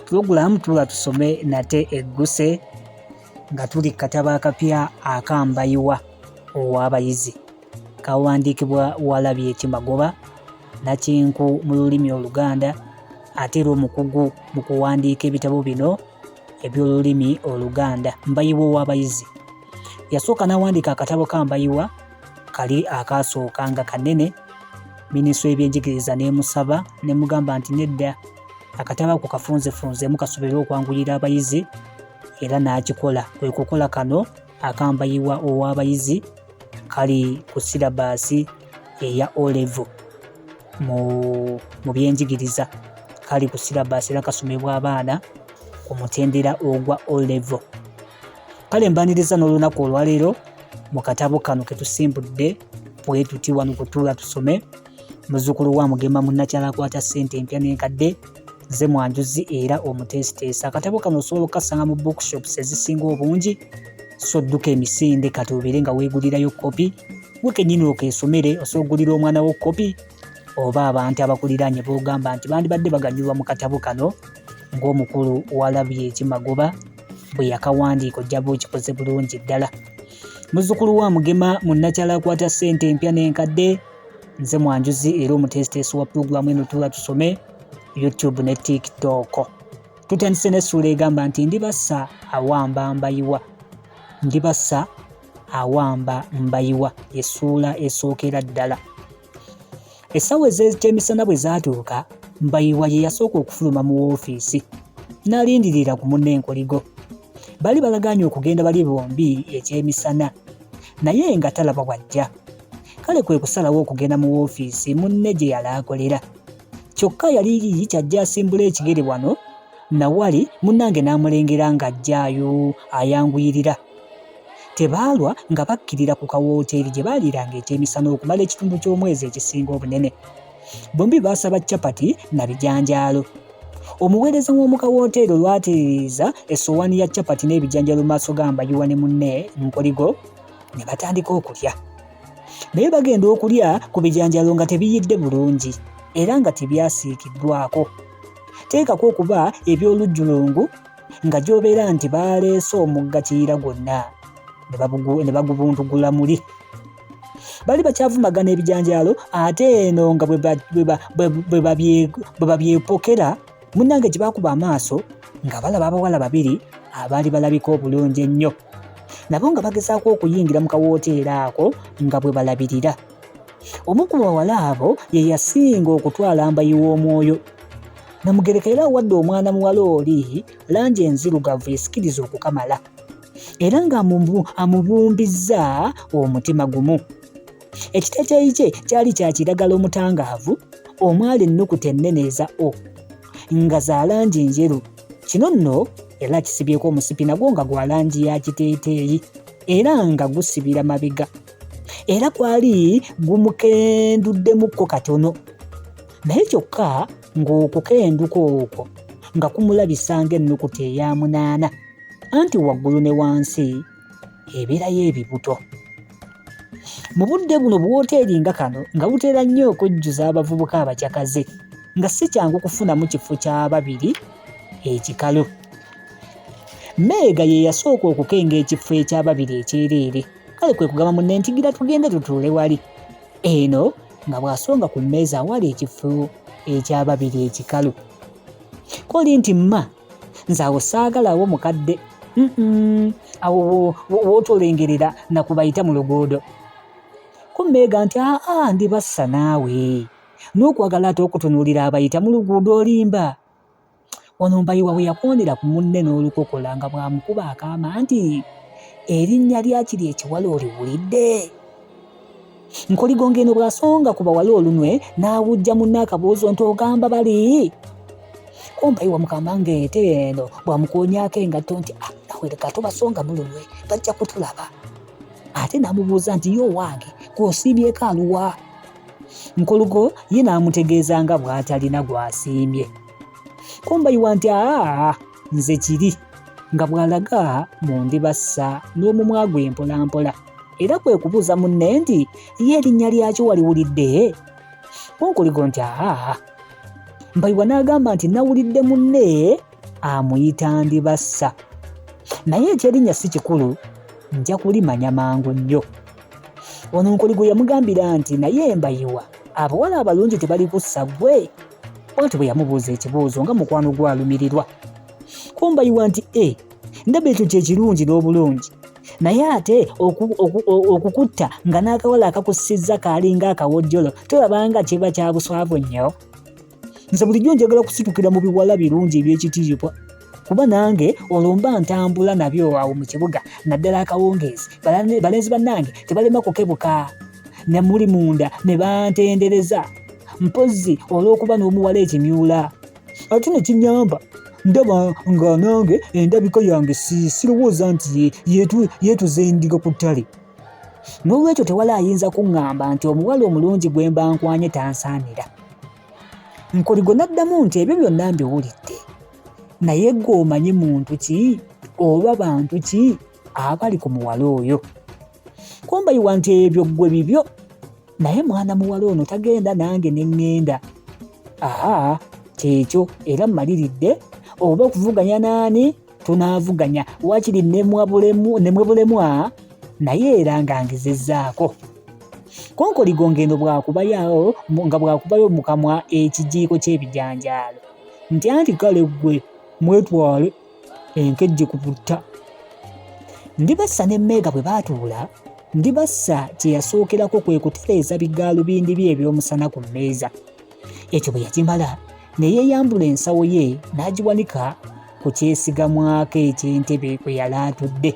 Pulogulaamu tuula tusome nate egguse nga tuli katabo akapya aka Mbayiwa ow'abayizi kawandiikibwa Walabye Kimagoba Nakinku mu lulimi Oluganda ate era omukugu mu kuwandiika ebitabo bino eby'olulimi Oluganda. Mbayiwa ow'abayizi yasooka n'awandiika akatabo ka Mbayiwa kali akaasooka nga kanene. Minisitule y'ebyenjigiriza n'emusaba n'emugamba nti nedda akatabo ako kafunzefunzemu kasobolera okwanguyira abayizi era n'akikola. Kwe kukola kano aka Mbayiwa ow'abayizi kali ku sirabaasi eya olwo mu byenjigiriza, kali ku sirabaasi era kasomebwa abaana ku mutendera ogwa olwo. Kale mbaniriza n'olunaku olwaleero mu katabo kano ke tusimbudde bwe tuti wano kutuula tusome, muzzukulu wa Mugema munnakyala akwata ssente empya n'enkadde, nze Mwanjuzi era omuteesiteesa. Akatabo kano osobola okukasanga mu bookshops ezisinga obungi, so dduka emisinde kati obeere nga weegulirayo kopi gwe kennyini okeesomere. Osobola okugulira omwana wo kopi oba abantu abakuliraanye b'ogamba nti bandibadde baganyulwa mu katabo kano ng'omukulu Walabye Kimagoba bwe yakawandiika ojja bw'okikoze bulungi ddala. Muzzukulu wa Mugema munnakyala akwata ssente empya n'enkadde, nze Mwanjuzi era omuteesiteesi wa pulogulaamu eno tuula tusome, YouTube ne TikTok. Tutandise n'essuula egamba nti Ndibassa awamba Mbayiwa. Ndibassa awamba Mbayiwa essuula esookera ddala. Essaawa ez'ekyemisana bwe zaatuuka, Mbayiwa ye yasooka okufuluma mu woofiisi n'alindirira ku munne enkoligo. Bali balagaanye okugenda bali bombi ekyemisana naye nga talaba wajja. Kale kwe kusalawo okugenda mu woofiisi munne gye yali akolera. Kyokka yali kyajja asimbula ekigere wano nawali munnange n'amulengera ng'ajjaayo ayanguyirira. Tebaalwa nga bakkirira ku kawooteri gye baaliiranga ekyemisana okumala ekitundu ky'omwezi ekisinga obunene. Bombi baasaba capati na bijanjaalo. Omuweereza w'omu kawooteri olwatereeza essowaani ya capati n'ebijanjaalo mu maaso ga Mbayiwa ne munne nkoligo ne batandika okulya. Naye bagenda okulya ku bijanjaalo nga tebiyidde bulungi era nga tebyasiikiddwako. Teekako okuba eby'olujjulungu nga gy'obeera nti baaleese omugga Kiyira gwonna ne bagubuntugula muli. Bali bakyavumagana ebijanjaalo ate eno nga bwe babyepokera munnange gye baakuba amaaso nga balaba abawala babiri abaali balabika obulungi ennyo, nabo nga bagezaako okuyingira mu kawooteri ako nga bwe balabirira. Omu ku bawala abo ye yasinga okutwala Mbayiwa omwoyo. Namugereka era awadde omwana muwala oli langi enzirugavu esikiriza okukamala era nga amubumbizza omutima gumu. Ekiteeteeyi kye kyali kya kiragala omutangaavu omwali ennukuta ennene eza O nga za langi njeru. Kino nno era kisibyeko omusipi nagwo nga gwa langi ya kiteeteeyi era nga gusibira mabega. Era kwali gumukenduddemukko katono, naye kyokka ng'okukenduka okwo nga kumulabisa ng'ennukuta eya 8 anti waggulu ne wansi ebeerayo ebibuto. Mu budde buno buwoteeri nga kano nga butera nnyo okujjuza abavubuka abakyakaze nga si kyangu kufunamu kifo kya babiri ekikalu. Meega ye yasooka okukenga ekifo ekyababiri ekyereere. Kale kwe kugamba munne ntigira tugende tutuule wali. Eno nga bw'asonga ku mmeeza awali ekifo ekyababiri ekikalu. Koli nti mma nze awo saagalawo mukadde. Awo wootolengerera nakubayita mu luguudo. Ko Meega nti Ndibassa naawe n'okwagala ate okutunuulira abayita mu luguudo olimba. Wano Mbayiwa bwe yakwondera ku munne n'olukokola nga bw'amukuba akaama nti erinnya lyakiri ekiwala oliwulidde. Nkoligo ng'eno bw'asonga ku bawala olunwe n'awujja munne akaboozo nti ogamba bali. Ko Mbayiwa mukama ng'ete eno bw'amukoonyaako engatto nti nawe leka tobasonga mu lunwe bajja kutulaba. Ate n'amubuuza nti yo wange gw'osiibyeko aluwa? Nkolugo ye n'amutegeeza nga bw'atalina gw'asiimye. Ko Mbayiwa nti nze kiri nga bw'alaga mu Ndibassa n'omumwa gwe mpolampola era kwe kubuuza munne nti ye erinnya lyakyo waliwulidde? Ko Nkoligo nti Mbayiwa n'agamba nti nawulidde munne amuyita Ndibassa. Naye ekyerinnya si kikulu, nja kulimanya mangu nnyo. Ono Nkoligo yamugambira nti naye Mbayiwa, abawala abalungi tebali kussa ggwe. Bw'atyo bwe yamubuuza ekibuuzo nga mukwano gwalumirirwa. Ko Mbayiwa nti ndaba ekyo kye kirungi n'obulungi, naye ate okukutta nga n'akawala akakussizza kaalinga akawojjolo tolabanga kiba kya buswavu nnyo. Nze bulijjo njagala kusitukira mu biwala birungi eby'ekitiibwa, kuba nange olwo mba ntambula nabyo awo mu kibuga, naddala akawungeezi balenzi bannange tebalema kukebuka ne muli munda ne bantendereza, mpozzi olw'okuba n'omuwala ekimyula. Ate ne kinyamba ndaba nga nange endabika yange sirowooza nti yeetuze endiga ku ttale. N'olwekyo tewala ayinza kuŋŋamba nti omuwala omulungi gwe mba nkwanye tansaanira. Nkoligo n'addamu nti ebyo byonna mbiwulidde, naye ggwe omanyi muntu ki oba bantu ki abali ku muwala oyo? Ko Mbayiwa nti ebyo ggwe bibyo, naye mwana muwala ono tagenda nange ne ŋŋenda. Kyekyo era mmaliridde, oba okuvuganya naani tunaavuganya, waakiri ne mwebulemwa, naye era nga ngezezzaako. Ko Nkoligo ngendo bw'akubayo mu kamwa ekijiiko ky'ebijanjaalo nti anti kale ggwe mwetwale enkejje ku putta. Ndibassa ne Meega bwe baatuula, Ndibassa kye yasookerako kwe kutereeza bigaalubindi bye eby'omusana ku mmeeza. Ekyo bwe yakimala ne yeeyambula ensawo ye n'agiwanika ku kyesigamwako eky'entebe kwe yali atudde.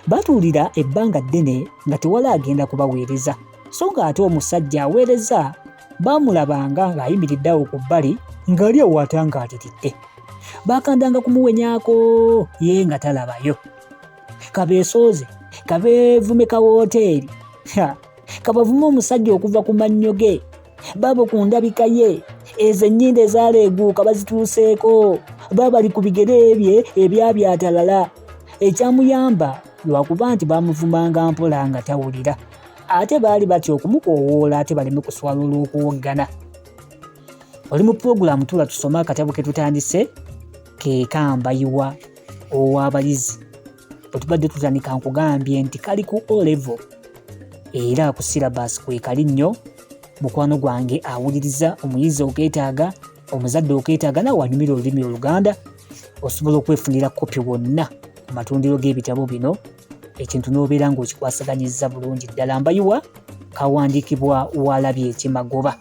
Batuulira ebbanga ddene nga tewala agenda kubaweereza, so ng'ate omusajja aweereza baamulabanga ng'ayimiridde awo ku bbali ng'ali awo atangaaliridde. Baakandanga kumuwenyaako ye nga talabayo. Kabeesooze, kabeevume ka wooteeri, kabavume omusajja okuva ku mannyo ge, baabo ku ndabika ye, ezo ennyindo ezaaleeguuka bazituuseeko, baabali ku bigere bye ebyabyatalala. Ekyamuyamba lwakuba nti baamuvumanga mpola nga tawulira, ate baali batya okumukoowoola ate baleme kuswala olw'okuwoggana. Oli mu pulogulaamu Tuula Tusome, akatabo ke tutandise ke Mbayiwa ow'abayizi. Bwe tubadde tutandika nkugambye nti kali ku O level era ku syllabus kwe kali nnyo. Mukwano gwange awuliriza, omuyizi okeetaaga, omuzadde okeetaaga, nawe wanyumira olulimi Oluganda, osobola okwefunira kopi wonna ku matundiro g'ebitabo bino, ekintu n'obeera ng'okikwasaganyizza bulungi ddala. Mbayiwa kawandiikibwa Walabye Ekimagoba.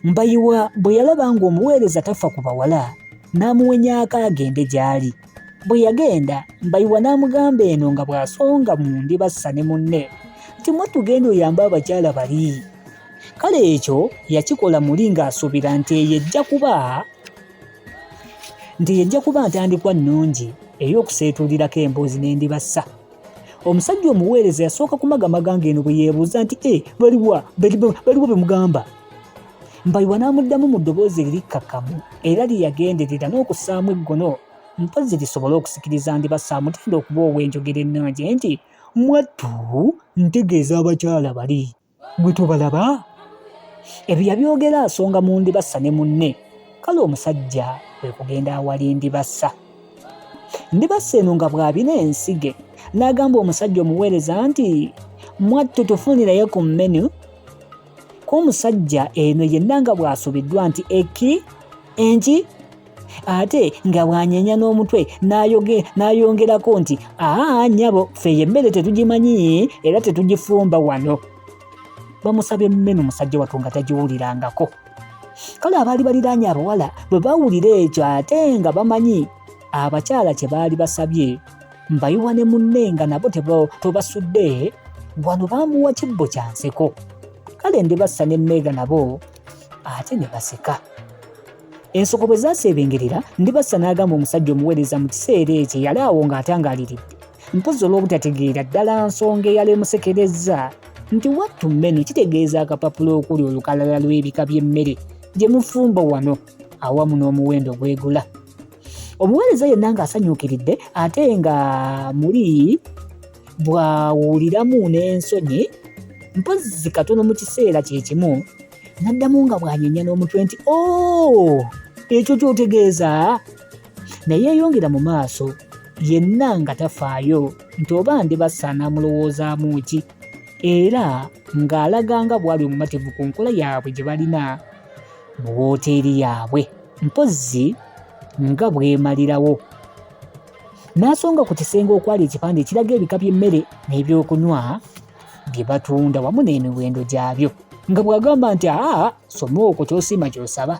Mbayiwa bwe yalaba ng'omuweereza tafa ku bawala n'amuwenyaako agende gy'ali. Bwe yagenda, Mbayiwa n'amugamba eno nga bw'asonga mu Ndibassa ne munne nti mwe tugenda oyambe abakyala bali. Kale ekyo yakikola muli ng'asuubira nti yejja kuba ntandikwa nnungi ey'okuseetuulirako emboozi n'Endibassa. Omusajja omuweereza yasooka kumagamaga ng'eno bwe yeebuuza nti baliwa be mugamba. Mbayiwa n'amuddamu mu ddoboozi erikkakkamu era lyeyagenderera n'okussaamu eggono mpozzi lisobole okusikiriza Ndibassa amutenda okuba ow'enjogera ennungi nti mwattu ntegeeza abakyala bali, bwe tubalaba. Ebyo yabyogera asonga mu Ndibassa ne munne. Kale omusajja kwe kugenda awali Ndibassa. Ndibassa eno nga bw'abina ensige n'agamba omusajja omuweereza nti mwattu tufunirayo ku menu. Ko omusajja eno yenna nga bw'asubiddwa nti enki, ate nga bw'anyenya n'omutwe n'ayongerako nti nnyabo ffe emmere tetugimanyi era tetugifumba wano. Bamusabye emmeno omusajja wattu nga tagiwulirangako. Kale abaali baliraanye abawala bwe bawulira ekyo ate nga bamanyi abakyala kye baali basabye, Mbayiwa ne munne nga nabo tobasudde, wano baamuwa kibbo kya nseko. Kale Ndibassa ne Meega nabo ate ne baseka. Ensoko bwe zaaseebengerera, Ndibassa n'agamba omusajja omuweereza mu kiseera ekyo yali awo ng'atangaaliridde, mpozzi olw'obutategeera ddala nsonga eyali emusekerezza nti wattu mmeno kitegeeza akapapula okuli olukalala lw'ebika by'emmere gye mufumba wano awamu n'omuwendo gwegula. Omuweereza yenna ng'asanyuukiridde ate nga muli bw'awuliramu n'ensonyi, mpozzi katono mu kiseera kye kimu n'addamu nga bw'anyenya n'omutwe nti ekyo kyotegeeza. Naye yeeyongera mu maaso yenna nga tafaayo nti oba Ndibassa anamulowoozaamu ki, era ng'alaga nga bw'ali omumativu ku nkola yaabwe gye balina mu wooteeri yaabwe, mpozzi nga bwemalirawo. N'asonga ku kisenge okwali ekipande ekiraga ebika by'emmere n'ebyokunywa bye batunda wamu n'emiwendo gyabyo, nga bw'agamba nti soma okwo ky'osiima ky'osaba.